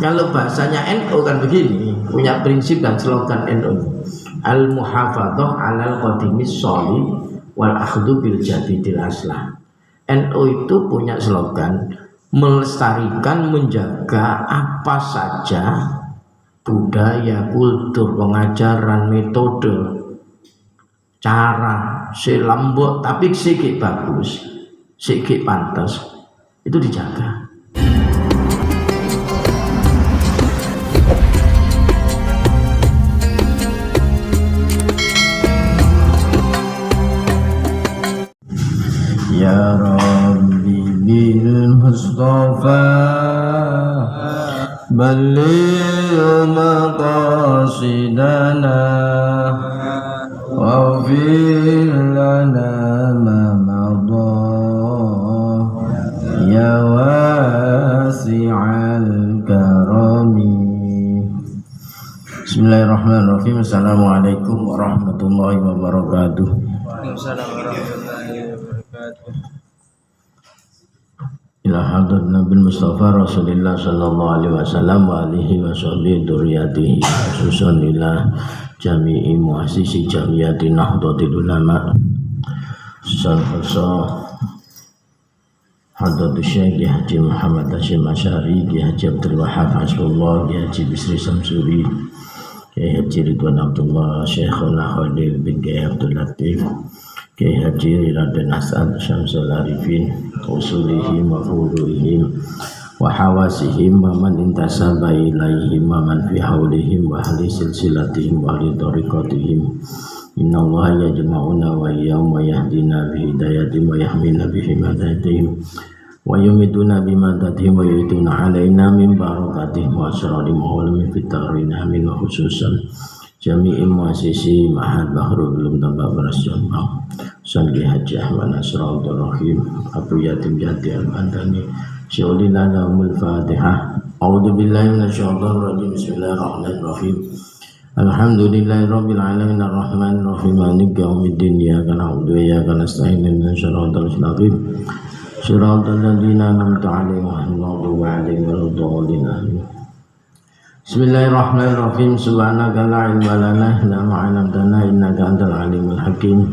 Kalau bahasanya NU kan begini, punya prinsip dan slogan NU. Al-muhafadzah 'alal qadimis sholih wal akhdhu bil jadidil aslah. NU itu punya slogan melestarikan, menjaga apa saja budaya, kultur, pengajaran, metode, cara, selambok tapi sikit bagus, sikit pantas, itu dijaga. Ya Rabbi bil Mustafa balligh maqasidana waghfir lana ma madha ya wasi'al karami. Bismillahirrahmanirrahim. Assalamualaikum warahmatullahi wabarakatuh. Waalaikumsalam warahmatullahi wabarakatuh. Ila hadrat Nabi Mustafa Rasulullah sallallahu alaihi wasallam wa alihi wa sahbihi dzurriyyatihi khususan ila jami'i muassisi jamiyati Nahdlatul Ulama Sallallahu Hadrat Syekh Haji Muhammad Hashim Asy'ari, Haji Abdul Wahab Hasbullah, Haji Bisri Samsuri, Haji Ridwan Abdullah, Syekhuna Khalil bin Abdul Latif, Haji Raden As'ad Syamsul Arifin, usulihim wa furuhim wa hawasihim wa man intasaba ilaihim wa man fi hawlihim wa ahli silsilatihim wa ahli tariqatihim. Inna Allah yajma'una wa iyyahum wa yahdina bi hidayatihim wa yahmina bi himayatihim wa yumiduna bi madadihim wa yutuna alaina min barakatihim wa asrarihim wa min fitarina min khususan jami'i muassisi Ma'had Bahrul Ulum tambah beras Jombang Sangi Haji Ahmad Nasrul Rahim Abu Yatim Yati Al-Bandani Syaulilah lahumul Fatihah. A'udhu billahi minasyaitonir rajim. Bismillahirrahmanirrahim. Alhamdulillahi rabbil alamin arrahmanir rahim maliki yaumiddin iyyaka na'budu wa iyyaka nasta'in ihdinas siratal mustaqim siratal ladzina an'amta 'alaihim ghairil maghdubi 'alaihim waladdallin. Amin. Bismillahirrahmanirrahim. Subhanaka la ilma lana illa ma 'allamtana innaka antal alimul hakim.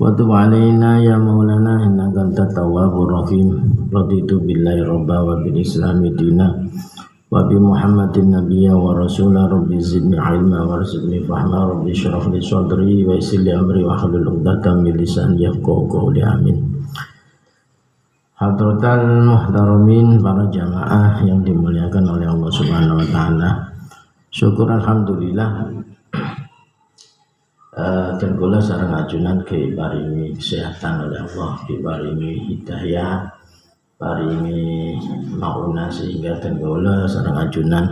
Wa tub 'alaina ya maulana innaka antat tawwabur rahim. Raditu billahi rabba wa bil islami dina wa bi Muhammadin nabiyya wa rasula. Rabbi zidni ilma warzuqni fahma. Rabbi shrah li sadri wa yassir li amri wa hlul 'uqdatam min lisani yafqahu qawli. Amin. Hadratal muhtaramin, para jamaah yang dimuliakan oleh Allah Subhanahu wa taala. Syukur alhamdulillah dan kula sareng ajunan paringi kesehatan oleh Allah, paringi hidayah, paringi mauna sehingga dan kula sareng ajunan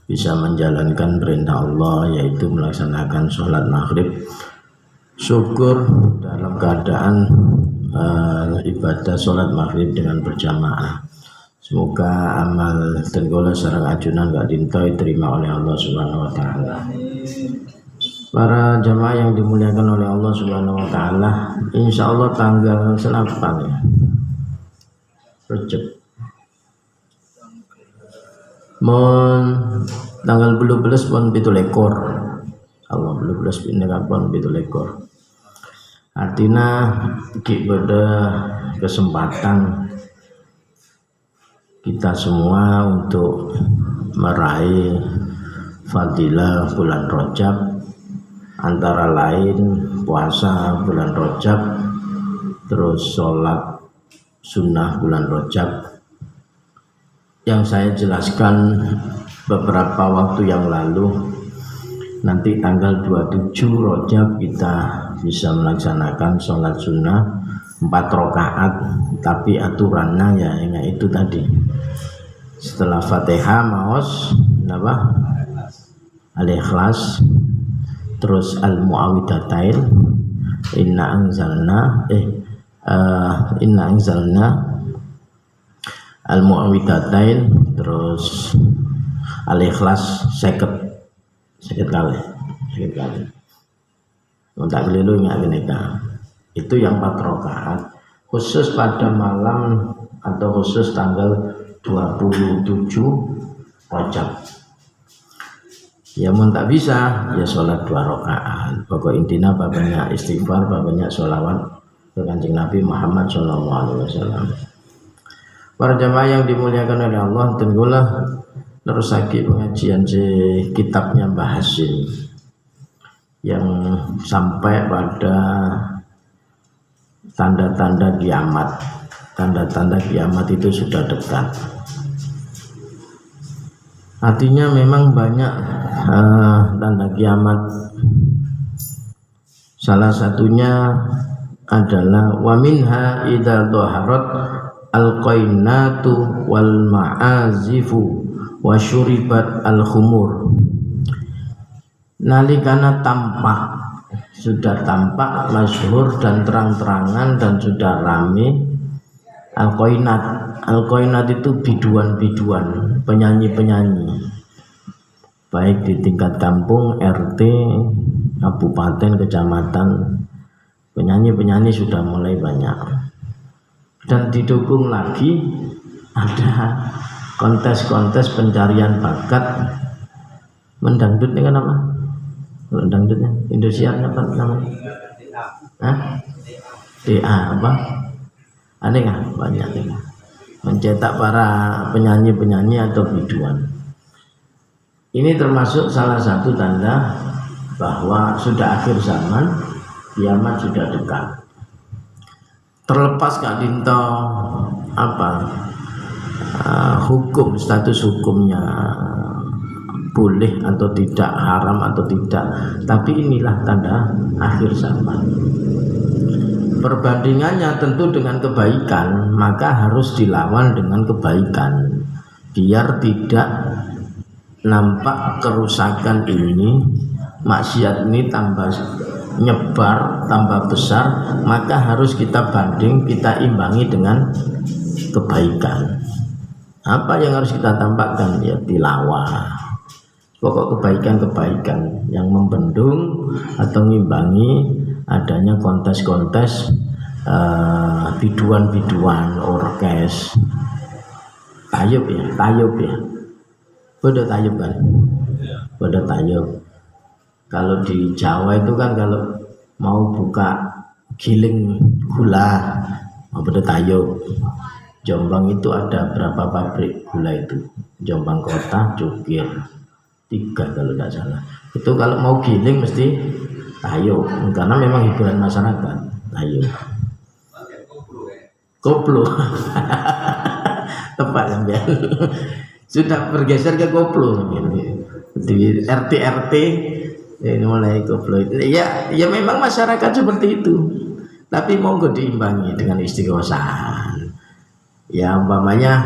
bisa menjalankan perintah Allah, yaitu melaksanakan sholat maghrib. Syukur dalam keadaan ibadah sholat maghrib dengan berjamaah. Semoga amal tenggala sareng ajunan gak dintoi terima oleh Allah Subhanahu wa taala. Para jamaah yang dimuliakan oleh Allah Subhanahu wa taala, insyaallah tanggal selapan ya Rejab mon tanggal 12 pon 17 Allah 12 pindah pon 17. Artinya pada kesempatan kita semua untuk meraih fadilah bulan Rajab, antara lain puasa bulan Rajab, terus sholat sunnah bulan Rajab yang saya jelaskan beberapa waktu yang lalu. Nanti tanggal 27 Rajab kita bisa melaksanakan sholat sunnah 4 rakaat, tapi aturannya ya itu tadi, setelah Fatihah maos Al-Ikhlas, terus Al-Mu'awwidhatain, inna anzalna Al-Mu'awwidhatain, terus Al-Ikhlas 50 kali. Tak keliru ingat nikah. Itu yang 4 rakaat khusus pada malam atau khusus tanggal 27 Rajab. Ya mun tak bisa ya sholat 2 rakaat. Pokok intinya banyak istighfar, banyak sholawat ke Kanjeng Nabi Muhammad SAW. Para jamaah yang dimuliakan oleh Allah, tenggulah terus lagi pengajian kitabnya Mbah Hasim yang sampai pada tanda-tanda kiamat. Tanda-tanda kiamat itu sudah dekat. Artinya memang banyak tanda kiamat. Salah satunya adalah wa minha idza dhaharat al-qainatu wal ma'azifu wa syuribat al-khumur. Nalikana tampak, sudah tampak masyhur dan terang-terangan dan sudah rame al-qainat. Al-qainat itu biduan-biduan, penyanyi-penyanyi, baik di tingkat kampung, RT, kabupaten, kecamatan, penyanyi-penyanyi sudah mulai banyak. Dan didukung lagi ada kontes-kontes pencarian bakat mendangdut dengan apa? Mendangdutnya Indosiar apa namanya? DA apa? Ada nggak? Banyak ya. Mencetak para penyanyi-penyanyi atau biduan. Ini termasuk salah satu tanda bahwa sudah akhir zaman, kiamat sudah dekat. Terlepas Kak Dinto hukum, status hukumnya boleh atau tidak, haram atau tidak, tapi inilah tanda akhir zaman. Perbandingannya tentu dengan kebaikan, maka harus dilawan dengan kebaikan biar tidak nampak kerusakan ini, maksiat ini tambah nyebar, tambah besar, maka harus kita banding, kita imbangi dengan kebaikan. Apa yang harus kita tampakkan? Ya tilawah, pokok kebaikan-kebaikan yang membendung atau ngimbangi adanya kontes-kontes biduan-biduan, orkes, tayub ya, bodoh tayub kan, bodoh tayub. Kalau di Jawa itu kan kalau mau buka giling gula, bodoh tayub. Jombang itu ada berapa pabrik gula itu? Jombang Kota, Jokir, 3 kalau tidak salah. Itu kalau mau giling mesti tayo, karena memang hiburan masyarakat. Tayo, koplo, tepat sampean. Sudah bergeser ke koplo di RT ini mulai koplo. Ya memang masyarakat seperti itu. Tapi monggo diimbangi dengan istiqosahan. Ya umpamanya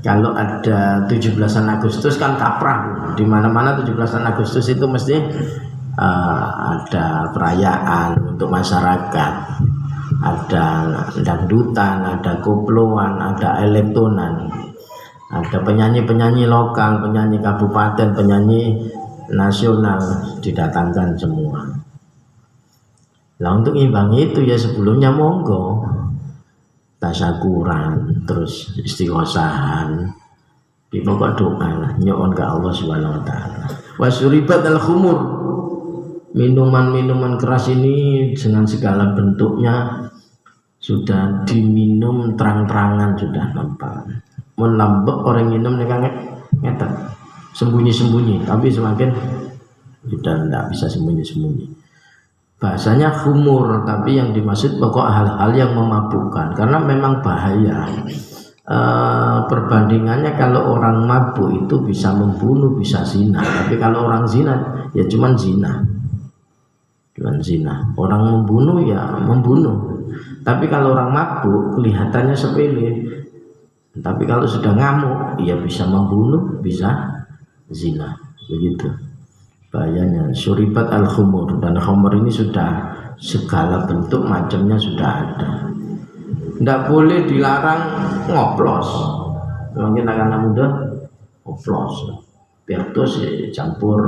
kalau ada 17-an Agustus kan kaprah, di mana-mana 17-an Agustus itu mesti ada perayaan untuk masyarakat, ada dangdutan, ada koploan, ada elektronan, ada penyanyi-penyanyi lokal, penyanyi kabupaten, penyanyi nasional didatangkan semua. Nah untuk imbangi itu ya sebelumnya monggo tasyakuran, terus istighosahan, di pokok doa nyuwun ke Allah Subhanahu wa taala. Wasyuribat al-khumur, minuman-minuman keras ini dengan segala bentuknya sudah diminum terang-terangan, sudah nampak. Melambek orang minum ngetek sembunyi-sembunyi, tapi semakin sudah tidak bisa sembunyi-sembunyi. Bahasanya khumur, tapi yang dimaksud pokok hal-hal yang memabukkan, karena memang bahaya. Perbandingannya kalau orang mabuk itu bisa membunuh, bisa zina, tapi kalau orang zina ya cuman zina. Orang membunuh ya membunuh, tapi kalau orang mabuk kelihatannya sepele, tapi kalau sudah ngamuk ya bisa membunuh, bisa zina, begitu bahayanya. Syuribat al-khumur, dan khumur ini sudah segala bentuk macamnya sudah ada. Tidak boleh dilarang ngoplos, mungkin anak muda ngoplos, Bertus campur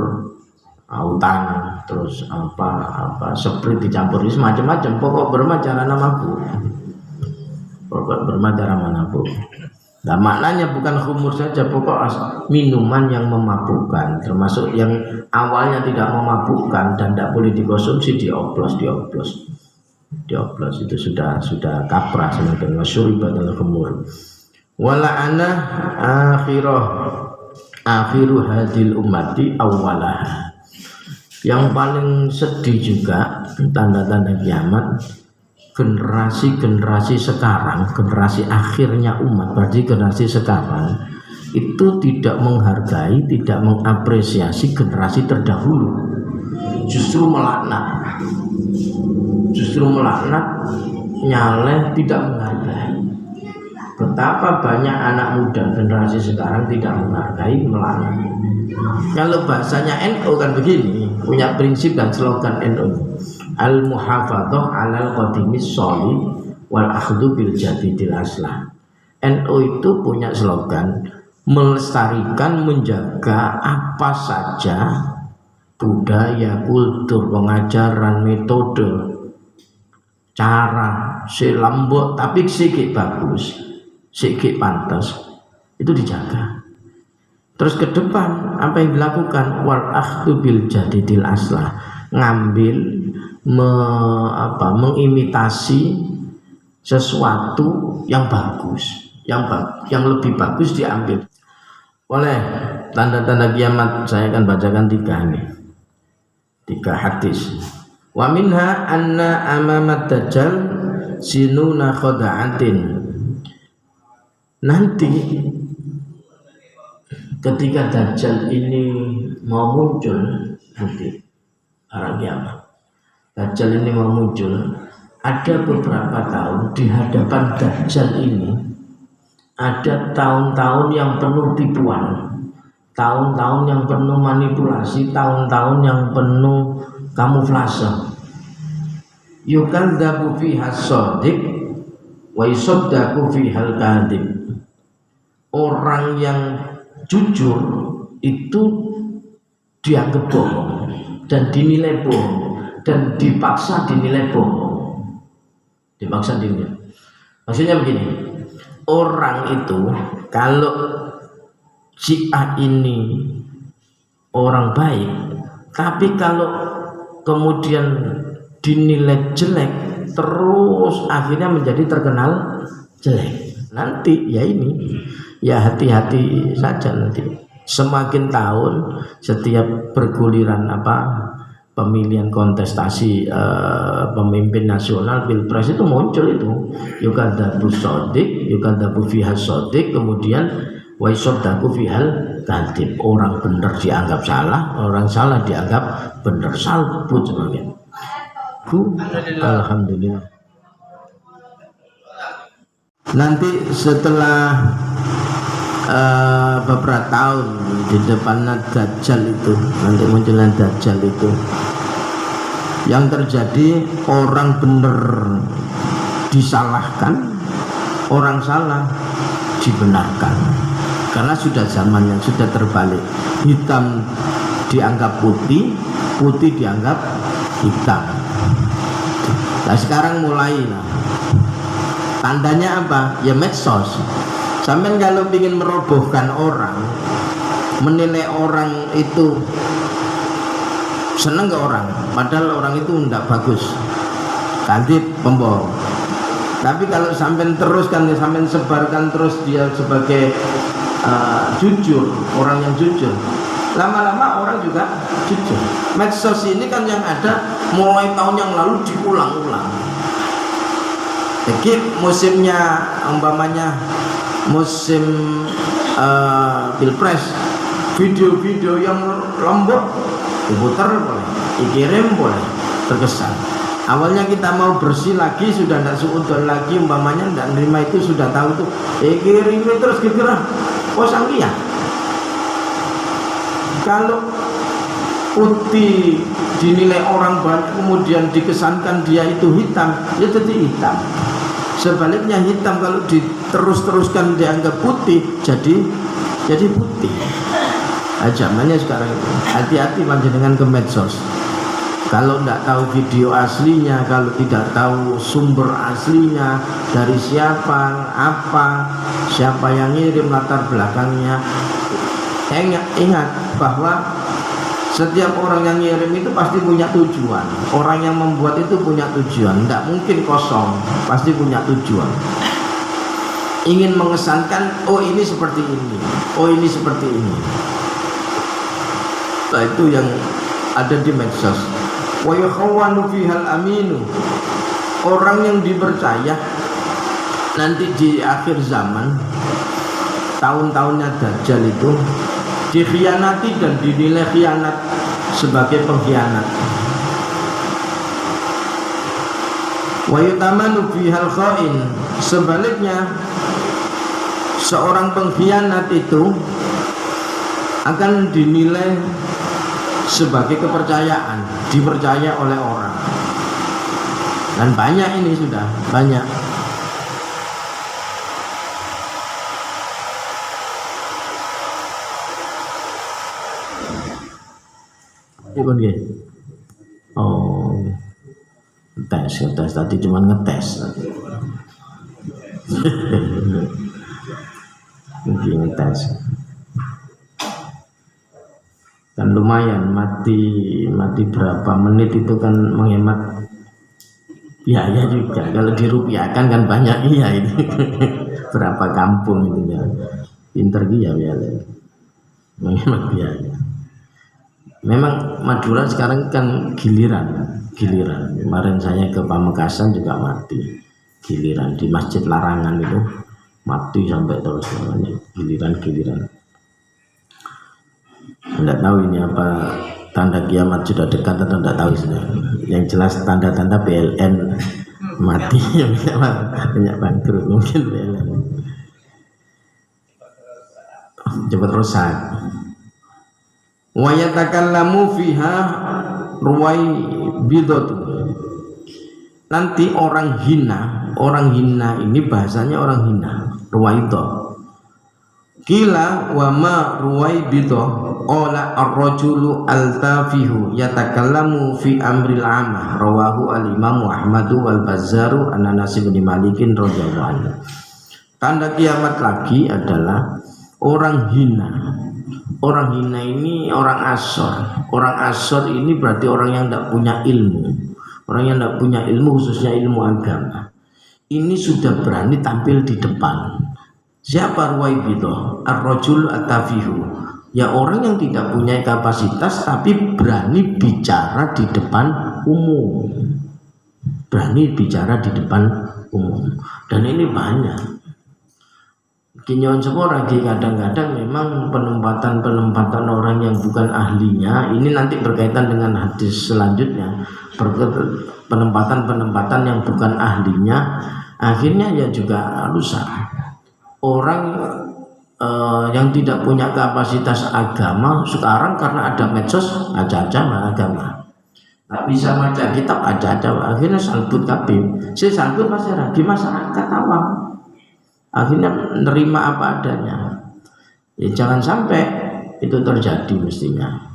autan, terus apa sprit dicampur, ini macam-macam. Pokok bermacam cara mabuk, pokok bermacam cara mabuk. Nah, maknanya bukan khumur saja, pokok minuman yang memabukkan, termasuk yang awalnya tidak memabukkan dan tidak boleh dikonsumsi, dioplos itu sudah kaprah sebenarnya. Syuribatul khumur. Wala ana akhiru hadil ummati awwalaha. Yang paling sedih juga tanda-tanda kiamat, generasi sekarang, generasi akhirnya umat, berarti generasi sekarang itu tidak menghargai, tidak mengapresiasi generasi terdahulu, justru melaknat, nyaleh, tidak menghargai. Betapa banyak anak muda generasi sekarang tidak menghargai, melaknat. Kalau bahasanya NU kan begini, punya prinsip dan slogan NU, al-muhafadzah 'alal qadimis sholih wal akhdhu bil jadidil aslah. NU itu punya slogan melestarikan, menjaga apa saja budaya, kultur, pengajaran, metode, cara, selambut tapi sikit bagus, sikit pantas, itu dijaga. Terus ke depan apa yang dilakukan? Wal akhdhu bil jadidil aslah, ngambil mengimitasi sesuatu yang bagus, yang lebih bagus diambil. Oleh tanda-tanda kiamat saya akan bacakan 3 hadis. Wa minha anna amamat dajjal sinuna khada'atin. Nanti ketika Dajjal ini mau muncul, nanti hari kiamat Dajjal ini mau muncul, ada beberapa tahun di hadapan Dajjal ini ada tahun-tahun yang penuh tipuan, tahun-tahun yang penuh manipulasi, tahun-tahun yang penuh kamuflase. Yukadzabu fiha shadiq wa yusaddaku fihal kadhib. Orang yang jujur itu dianggap bohong dan dinilai bohong dan dipaksa dinilai bohong, maksudnya begini, orang itu kalau si A ini orang baik, tapi kalau kemudian dinilai jelek terus akhirnya menjadi terkenal jelek, nanti ya hati-hati saja. Nanti semakin tahun setiap berguliran pemilihan kontestasi pemimpin nasional pilpres itu muncul itu yukadzabu shadiq, yukadzabu fiha shadiq, kemudian wa yusaddaku fihal kadhib. Orang benar dianggap salah, orang salah dianggap benar, salbut sebagainya. Alhamdulillah. Nanti setelah beberapa tahun di depannya Dajjal itu, nanti munculnya Dajjal itu, yang terjadi orang benar disalahkan, orang salah dibenarkan, karena sudah zamannya sudah terbalik, hitam dianggap putih, putih dianggap hitam. Nah sekarang mulai tandanya apa? Ya medsos. Sampai kalau ingin merobohkan orang, menilai orang itu seneng ke orang, padahal orang itu tidak bagus, kadhib, pembohong. Tapi kalau sampai teruskan, sampai sebarkan terus dia sebagai jujur, orang yang jujur, lama-lama orang juga jujur. Medsos ini kan yang ada mulai tahun yang lalu diulang-ulang. Jadi musimnya umpamanya musim pilpres, video-video yang lembut diputar boleh, dikirim boleh, terkesan. Awalnya kita mau bersih lagi, sudah tidak suudon lagi, umpamanya tidak nerima itu, sudah tahu itu, kirim terus kira sangkia. Kalau putih dinilai orang banyak, kemudian dikesankan dia itu hitam, ya jadi hitam. Sebaliknya hitam kalau diterus-teruskan dianggap putih, jadi putih. Zamannya sekarang itu. Hati-hati panjenengan ke medsos. Kalau tidak tahu video aslinya, kalau tidak tahu sumber aslinya dari siapa, apa, Siapa yang ngirim latar belakangnya. Ingat bahwa setiap orang yang ngirim itu pasti punya tujuan. Orang yang membuat itu punya tujuan, tidak mungkin kosong, pasti punya tujuan. Ingin mengesankan, oh ini seperti ini, oh ini seperti ini. Nah, itu yang ada di medsos. Wa yakhawanu fihal aminu. Orang yang dipercaya nanti di akhir zaman, tahun-tahunnya Dajjal itu dikhianati dan dinilai khianat sebagai pengkhianat. Wa yutamanu fihal khain. Sebaliknya, seorang pengkhianat itu akan dinilai sebagai kepercayaan, dipercaya oleh orang. Dan banyak ini sudah banyak. Oh, ngetes tadi cuma ngetes. Ngetes. Kan lumayan mati berapa menit itu kan menghemat biaya juga. Kalau dirupiahkan kan banyak iya itu. Berapa kampung itu ya. Pinter dia ya. Menghemat biaya. Memang Madura sekarang kan giliran. Kemarin saya ke Pamekasan juga mati. Giliran di Masjid Larangan itu mati sampai terus giliran. Tidak tahu ini apa tanda kiamat sudah dekat atau tidak tahu sebenarnya. Yang jelas tanda-tanda PLN mati, banyak bangkrut mungkin PLN cepat rusak. Wa yatakallamu fiha ruwai bidatu. Nanti orang hina ini bahasanya orang hina, ruwaito. Kila wa ma ruwaibito qala ar-rajulu al-tafihu yatakallamu fi amril amah. Rawahu al-Imam Ahmadu wal Bazzaru an Anas bin Malikin radhiyallahu anhu. Tanda kiamat lagi adalah orang hina. Orang hina ini orang asor. Orang asor ini berarti orang yang tidak punya ilmu. Orang yang tidak punya ilmu, khususnya ilmu agama. Ini sudah berani tampil di depan. Siapa ruwaibito? Ar-rajul at-tafihu. Ya orang yang tidak punya kapasitas tapi berani bicara di depan umum. Berani bicara di depan umum. Dan ini banyak. Kinyon sepora lagi kadang-kadang memang penempatan orang yang bukan ahlinya ini nanti berkaitan dengan hadis selanjutnya. Penempatan yang bukan ahlinya akhirnya ya juga rusak. Orang yang tidak punya kapasitas agama sekarang karena ada medsos aja agama. Tak bisa baca kitab aja akhirnya salbut kabeh. Si salbut masyarakat di masyarakat awam. Akhirnya menerima apa adanya. Ya jangan sampai itu terjadi mestinya.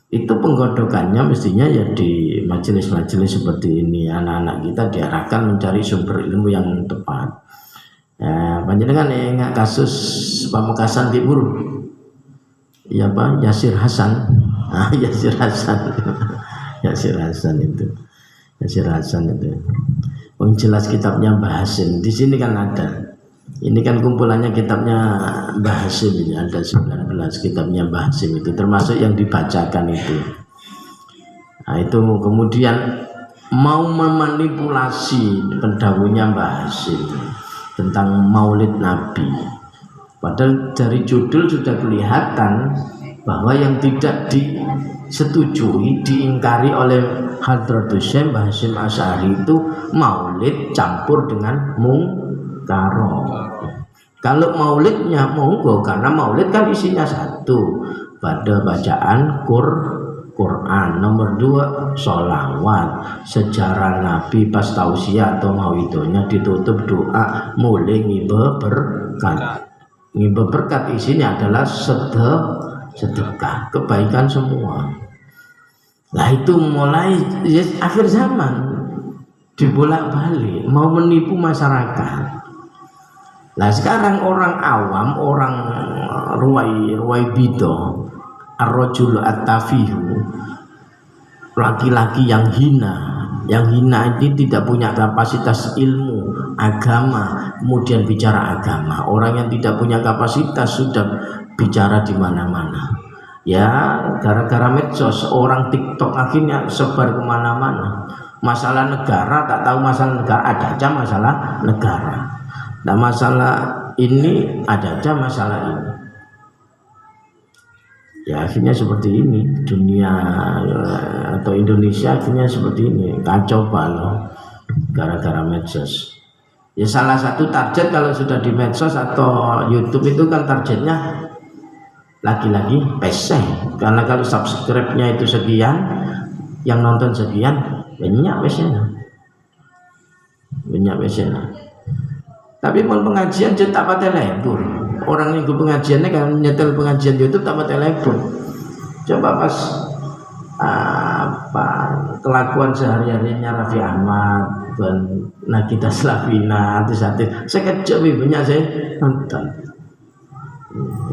Itu penggodokannya mestinya ya di majelis-majelis seperti ini. Anak-anak kita diarahkan mencari sumber ilmu yang tepat. Ya, panjenengan ingat kasus Pamekasan Timur. Ya Pak, Yasir Hasan. Yasir Hasan itu. Jelas kitabnya Mbah Hasim. Di sini kan ada. Ini kan kumpulannya kitabnya Mbah Hasim ini ada 19 kitabnya Mbah Hasim itu termasuk yang dibacakan itu. Nah itu kemudian mau memanipulasi pendahulunya Mbah Hasim tentang Maulid Nabi. Padahal dari judul sudah kelihatan bahwa yang tidak disetujui, diingkari oleh Hadratus Syekh Mbah Hasyim Asy'ari itu Maulid campur dengan mungkaro. Kalau maulidnya monggo, karena maulid kan isinya satu, pada bacaan Quran, nomor 2 sholawat, sejarah Nabi pas tausiah atau mawidonya ditutup doa mulai ngibe berkat. Ngibe berkat isinya adalah sedekah, kebaikan semua. Nah itu mulai ya, akhir zaman dibolak-balik mau menipu masyarakat. Nah sekarang orang awam, orang ruwai bido, ar-rajul at-tafihu, laki-laki yang hina ini tidak punya kapasitas ilmu agama, kemudian bicara agama. Orang yang tidak punya kapasitas sudah bicara di mana-mana. Ya, gara-gara medsos, orang TikTok akhirnya sebar kemana-mana. Masalah negara, tak tahu masalah negara, ada aja masalah negara. Nah masalah ini ada aja masalah ini. Ya akhirnya seperti ini dunia atau Indonesia akhirnya seperti ini, kacau balau gara-gara medsos. Ya salah satu target kalau sudah di medsos atau YouTube itu kan targetnya lagi-lagi peseng, karena kalau subscribe-nya itu sekian, yang nonton sekian, banyak pesena. Tapi mau pengajian tak pakai lebur. Orang yang pengajiannya kan nyetel pengajian YouTube tak pakai lebur. Coba pas kelakuan sehari-harinya Raffi Ahmad dan Nagita Slavina artis-artis, saya kejam ibunya saya nonton.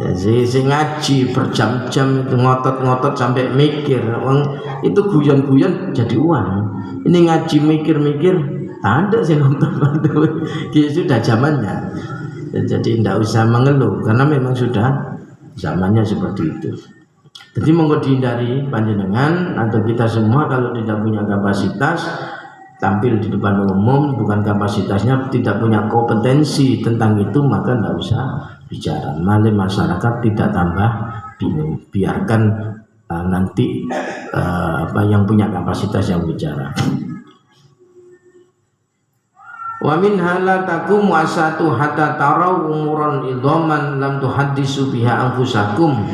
Ya saya ngaji berjam-jam itu, ngotot-ngotot sampai mikir, itu guyon-guyon jadi uang. Ini ngaji mikir-mikir, ada sih nonton itu sudah zamannya. Jadi tidak usah mengeluh karena memang sudah zamannya seperti itu. Jadi monggo dihindari panjenengan atau kita semua kalau tidak punya kapasitas tampil di depan umum, bukan kapasitasnya, tidak punya kompetensi tentang itu, maka tidak usah bicara. Malah masyarakat tidak tambah bingung. Biarkan nanti yang punya kapasitas yang bicara. Wa min hala takum wasatu hatta tarau umuran idhaman lam tuhaddisu biha anfusakum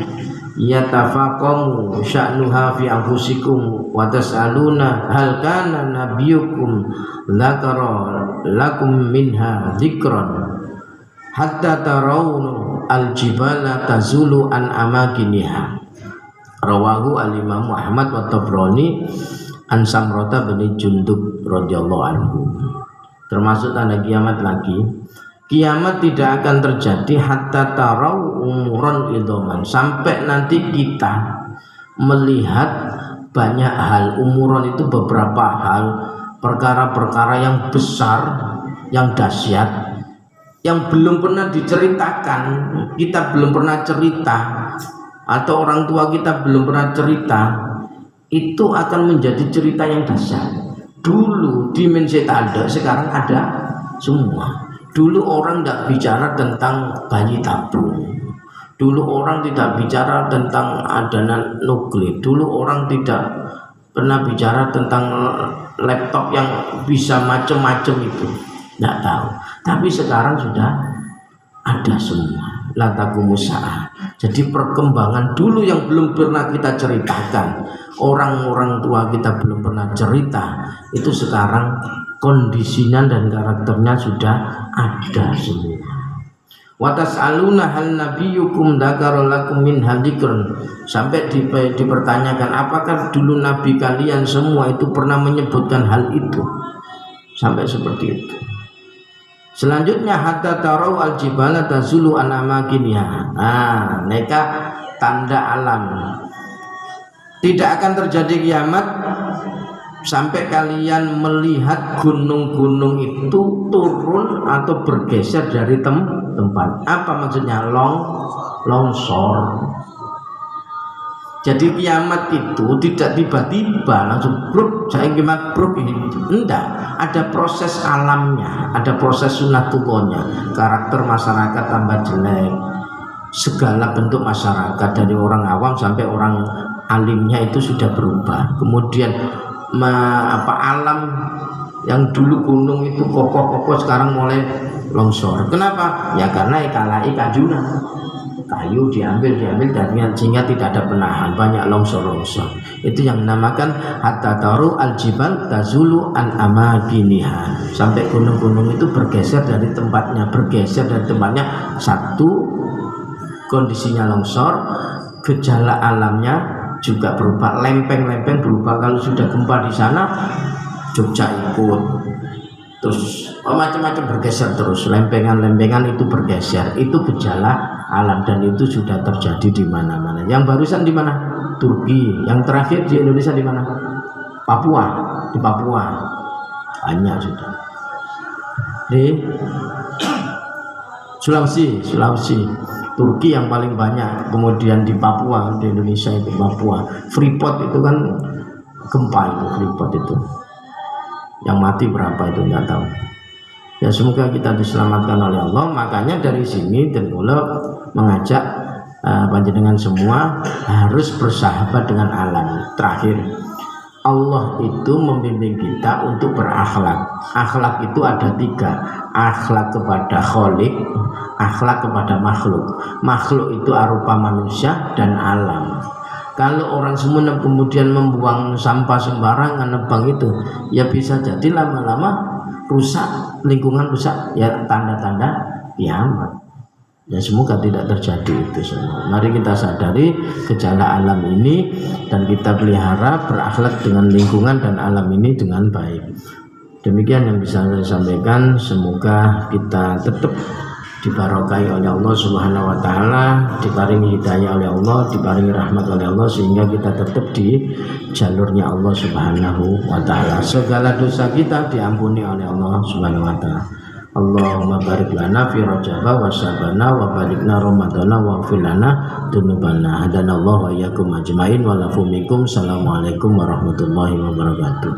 yatafaqamu sya'nuha fi anfusikum wa tas'aluna hal kana nabiyukum dzakara lakum minha dzikran hatta tarawnu al-jibala tazulu an amakiniha. Rawahu al-Imam Ahmad wa Tabrani an Samrata bin Jundub radhiyallahu anhu. Termasuk tanda kiamat lagi. Kiamat tidak akan terjadi hatta tarau umuran idhaman, sampai nanti kita melihat banyak hal. Umuran itu beberapa hal, perkara-perkara yang besar, yang dahsyat, yang belum pernah diceritakan. Kita belum pernah cerita, atau orang tua kita belum pernah cerita. Itu akan menjadi cerita yang dahsyat. Dulu dimensi ada, sekarang ada semua. Dulu orang tidak bicara tentang bayi tabung. Dulu orang tidak bicara tentang adanya nuklir. Dulu orang tidak pernah bicara tentang laptop yang bisa macam-macam itu. Tidak tahu. Tapi sekarang sudah ada semua. La taqumus saah. Jadi perkembangan dulu yang belum pernah kita ceritakan, orang-orang tua kita belum pernah cerita, itu sekarang kondisinya dan karakternya sudah ada semua. Wa tas'aluna hal nabiyyukum dzakara lakum min dzikran, sampai dipertanyakan apakah dulu nabi kalian semua itu pernah menyebutkan hal itu, sampai seperti itu. Selanjutnya hatta tarau al-jibala tazulu an amakiniha. Nah, mereka tanda alam. Tidak akan terjadi kiamat sampai kalian melihat gunung-gunung itu turun atau bergeser dari tempat. Apa maksudnya? Longsor. Jadi kiamat itu tidak tiba-tiba langsung bruk, saya kiamat bruk ini. Enggak, ada proses alamnya, ada proses sunatullahnya. Karakter masyarakat tambah jelek, segala bentuk masyarakat dari orang awam sampai orang alimnya itu sudah berubah. Kemudian alam yang dulu gunung itu kokoh-kokoh sekarang mulai longsor. Kenapa? Ya karena ikalai kajunan. Kayu diambil dan sehingga tidak ada penahan, banyak longsor. Itu yang dinamakan hatta taru al-jibal tazulu an amakiniha, sampai gunung-gunung itu bergeser dari tempatnya. Satu, kondisinya longsor, gejala alamnya juga berupa lempeng-lempeng, berupa kalau sudah gempa di sana Jogja ikut, terus macam-macam bergeser terus, lempengan-lempengan itu bergeser, itu gejala alam dan itu sudah terjadi di mana-mana. Yang barusan di mana? Turki. Yang terakhir di Indonesia di mana? Papua. Di Papua banyak sudah. Di Sulawesi. Turki yang paling banyak, kemudian di Papua, di Indonesia itu Papua. Freeport itu kan gempa itu, Freeport itu. Yang mati berapa itu nggak tahu. Ya semoga kita diselamatkan oleh Allah. Makanya dari sini dan kula mengajak panjenengan semua harus bersahabat dengan alam. Terakhir, Allah itu membimbing kita untuk berakhlak. Akhlak itu ada 3. Akhlak kepada Khalik, akhlak kepada makhluk. Makhluk itu arupa manusia dan alam. Kalau orang semua kemudian membuang sampah sembarangan nebang itu, ya bisa jadi lama-lama rusak, lingkungan rusak, ya tanda-tanda kiamat. Ya semoga tidak terjadi itu semua. Mari kita sadari gejala alam ini dan kita pelihara berakhlak dengan lingkungan dan alam ini dengan baik. Demikian yang bisa saya sampaikan. Semoga kita tetap dibarokai oleh Allah Subhanahu wa taala, diparingi hidayah oleh Allah, diparingi rahmat oleh Allah sehingga kita tetap di jalurnya Allah Subhanahu wa taala. Segala dosa kita diampuni oleh Allah Subhanahu wa taala. Allahumma barik lana fi Rajab wa Sya'ban wa balikna Ramadana wa ighfir lana dzunubana. Hadanallahu wa iyyakum ajmain wa lafu minkum. Assalamualaikum warahmatullahi wabarakatuh.